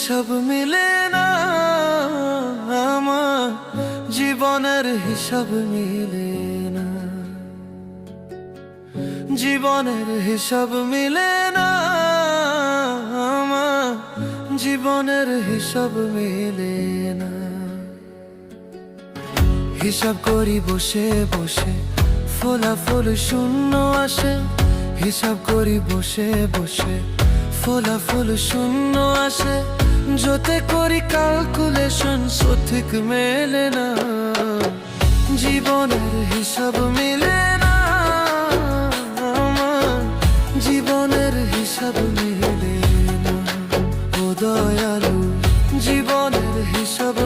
হিসাব মিলে না, আমার জীবনের হিসাব মিলে না, জীবনের হিসাব মিলে না, আমার জীবনের হিসাব মিলে না। হিসাব করি বসে বসে, ফলাফল শূন্য আসে। হিসাব করি বসে বসে, ফলাফল শূন্য আসে। যতে করি ক্যালকুলেশন সঠিক মেলে না, জীবনের হিসাব মিলে না, আমার জীবনের হিসাব মিলে না। ও দয়ালু, জীবনের হিসাব